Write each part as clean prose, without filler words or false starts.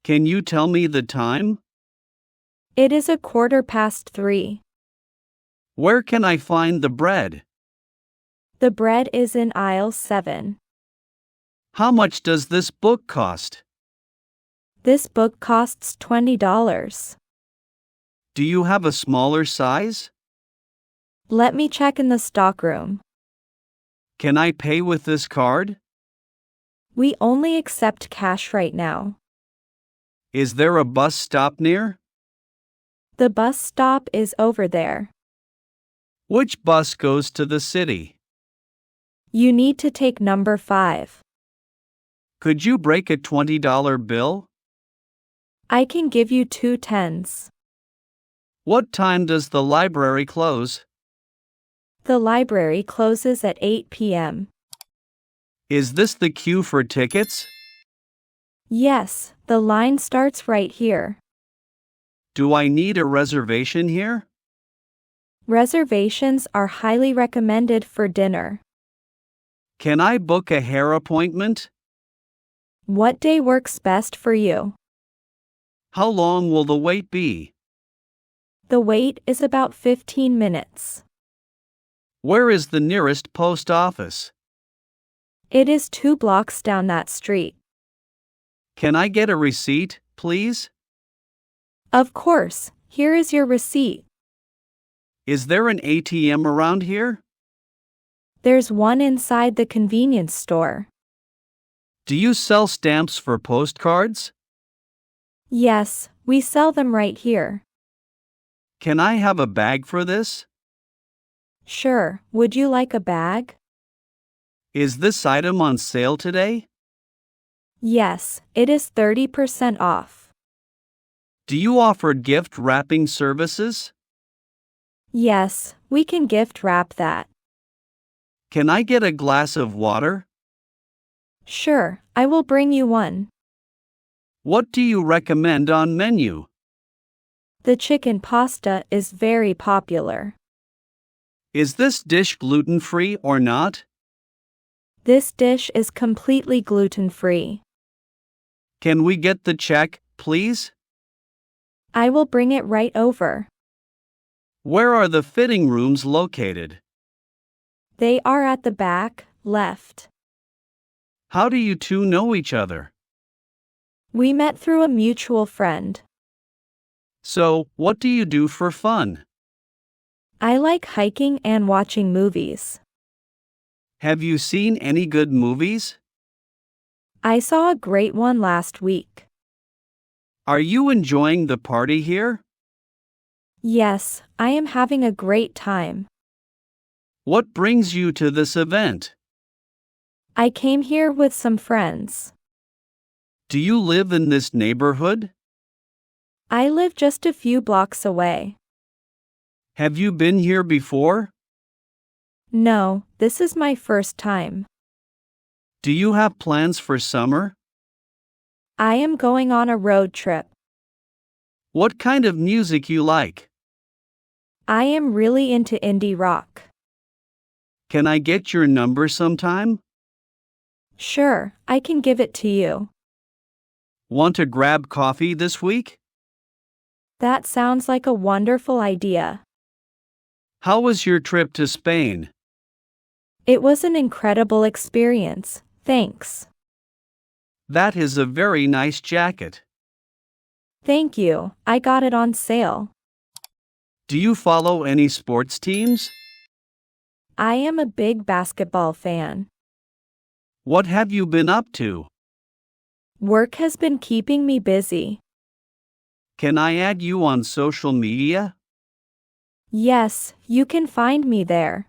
Can you tell me the time? It is 3:15. Where can I find the bread? The bread is in aisle 7. How much does this book cost? This book costs $20. Do you have a smaller size? Let me check in the stockroom. Can I pay with this card? We only accept cash right now. Is there a bus stop near? The bus stop is over there. Which bus goes to the city? You need to take number 5. Could you break a $20 bill? I can give you 2 tens. What time does the library close? The library closes at 8 p.m. Is this the queue for tickets? Yes, the line starts right here. Do I need a reservation here? Reservations are highly recommended for dinner. Can I book a hair appointment? What day works best for you? How long will the wait be? The wait is about 15 minutes. Where is the nearest post office? It is 2 blocks down that street. Can I get a receipt, please? Of course, here is your receipt. Is there an ATM around here? There's one inside the convenience store. Do you sell stamps for postcards? Yes, we sell them right here. Can I have a bag for this? Sure, would you like a bag? Is this item on sale today? Yes, it is 30% off. Do you offer gift wrapping services? Yes, we can gift wrap that. Can I get a glass of water? Sure, I will bring you one. What do you recommend on menu? The chicken pasta is very popular. Is this dish gluten-free or not? This dish is completely gluten-free. Can we get the check, please? I will bring it right over. Where are the fitting rooms located? They are at the back, left. How do you two know each other? We met through a mutual friend. So, what do you do for fun? I like hiking and watching movies. Have you seen any good movies? I saw a great one last week. Are you enjoying the party here? Yes, I am having a great time. What brings you to this event? I came here with some friends. Do you live in this neighborhood? I live just a few blocks away. Have you been here before? No, this is my first time. Do you have plans for summer? I am going on a road trip. What kind of music you like? I am really into indie rock. Can I get your number sometime? Sure, I can give it to you. Want to grab coffee this week? That sounds like a wonderful idea. How was your trip to Spain? It was an incredible experience, thanks. That is a very nice jacket. Thank you, I got it on sale. Do you follow any sports teams? I am a big basketball fan. What have you been up to? Work has been keeping me busy. Can I add you on social media? Yes, you can find me there.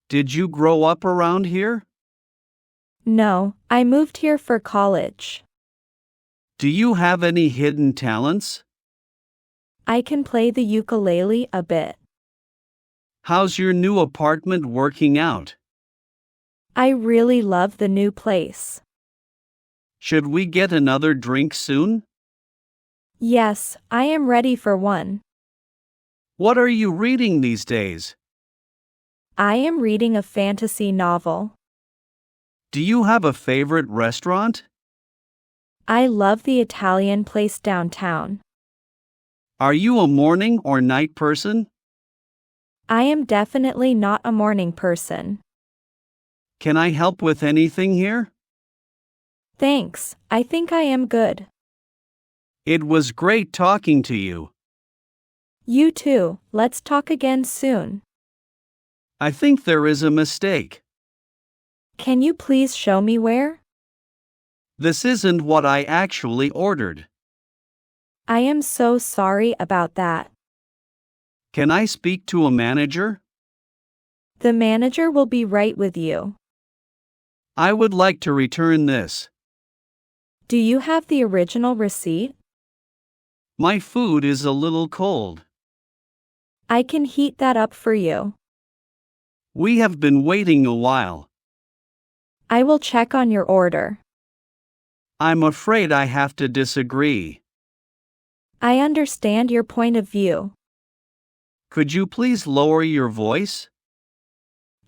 Did you grow up around here? No, I moved here for college. Do you have any hidden talents? I can play the ukulele a bit. How's your new apartment working out? I really love the new place. Should we get another drink soon? Yes, I am ready for one. What are you reading these days? I am reading a fantasy novel. Do you have a favorite restaurant? I love the Italian place downtown. Are you a morning or night person? I am definitely not a morning person. Can I help with anything here? Thanks, I think I am good. It was great talking to you. You too, let's talk again soon. I think there is a mistake. Can you please show me where? This isn't what I actually ordered. I am so sorry about that. Can I speak to a manager? The manager will be right with you. I would like to return this. Do you have the original receipt? My food is a little cold. I can heat that up for you. We have been waiting a while. I will check on your order. I'm afraid I have to disagree. I understand your point of view. Could you please lower your voice?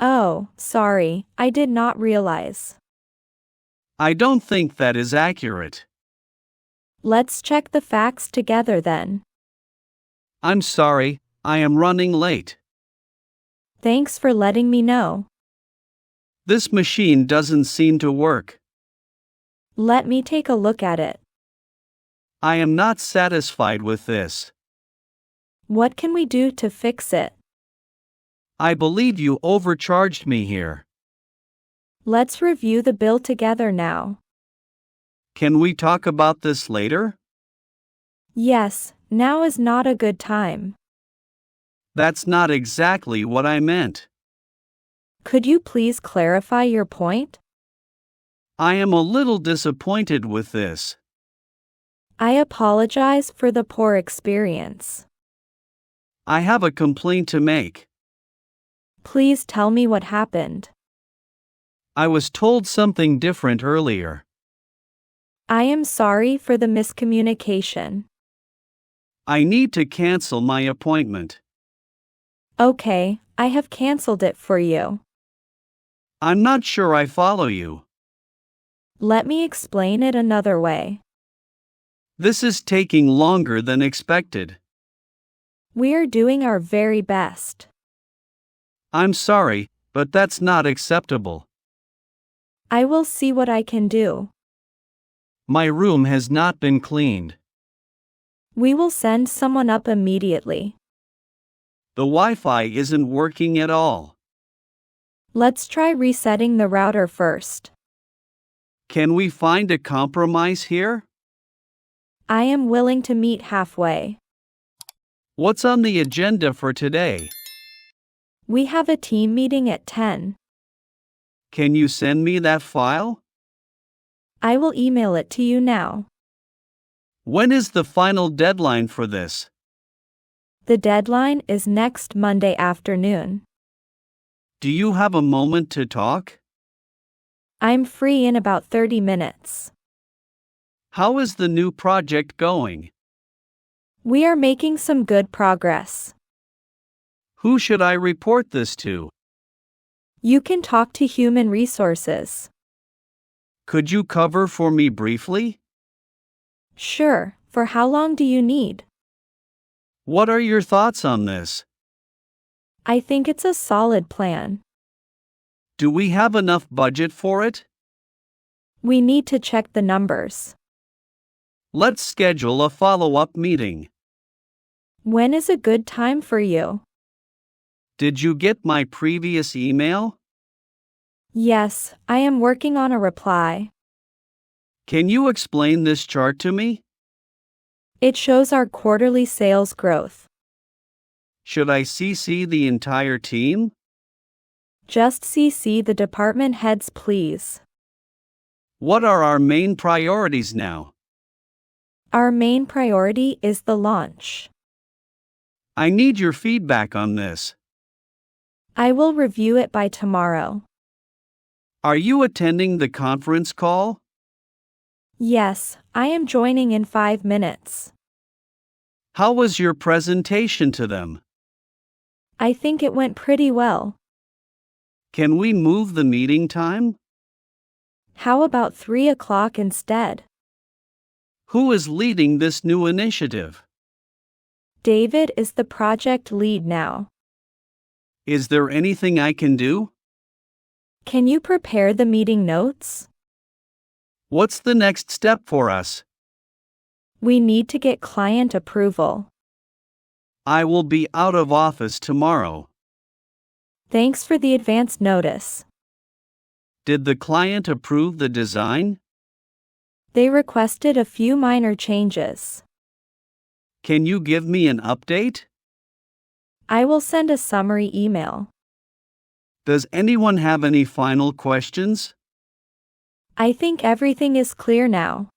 Oh, sorry, I did not realize. I don't think that is accurate. Let's check the facts together then. I'm sorry, I am running late. Thanks for letting me know. This machine doesn't seem to work. Let me take a look at it. I am not satisfied with this. What can we do to fix it? I believe you overcharged me here. Let's review the bill together now. Can we talk about this later? Yes, now is not a good time. That's not exactly what I meant. Could you please clarify your point? I am a little disappointed with this. I apologize for the poor experience. I have a complaint to make. Please tell me what happened. I was told something different earlier. I am sorry for the miscommunication. I need to cancel my appointment. Okay, I have canceled it for you. I'm not sure I follow you. Let me explain it another way. This is taking longer than expected. We are doing our very best. I'm sorry, but that's not acceptable. I will see what I can do. My room has not been cleaned. We will send someone up immediately. The Wi-Fi isn't working at all. Let's try resetting the router first. Can we find a compromise here? I am willing to meet halfway. What's on the agenda for today? We have a team meeting at 10. Can you send me that file? I will email it to you now. When is the final deadline for this? The deadline is next Monday afternoon. Do you have a moment to talk? I'm free in about 30 minutes. How is the new project going? We are making some good progress. Who should I report this to? You can talk to human resources. Could you cover for me briefly? Sure, for how long do you need? What are your thoughts on this? I think it's a solid plan. Do we have enough budget for it? We need to check the numbers. Let's schedule a follow-up meeting. When is a good time for you? Did you get my previous email? Yes, I am working on a reply. Can you explain this chart to me? It shows our quarterly sales growth. Should I CC the entire team? Just CC the department heads, please. What are our main priorities now? Our main priority is the launch. I need your feedback on this. I will review it by tomorrow. Are you attending the conference call? Yes, I am joining in 5 minutes. How was your presentation to them? I think it went pretty well. Can we move the meeting time? How about 3 o'clock instead? Who is leading this new initiative? David is the project lead now. Is there anything I can do? Can you prepare the meeting notes? What's the next step for us? We need to get client approval. I will be out of office tomorrow. Thanks for the advance notice. Did the client approve the design? They requested a few minor changes. Can you give me an update? I will send a summary email. Does anyone have any final questions? I think everything is clear now.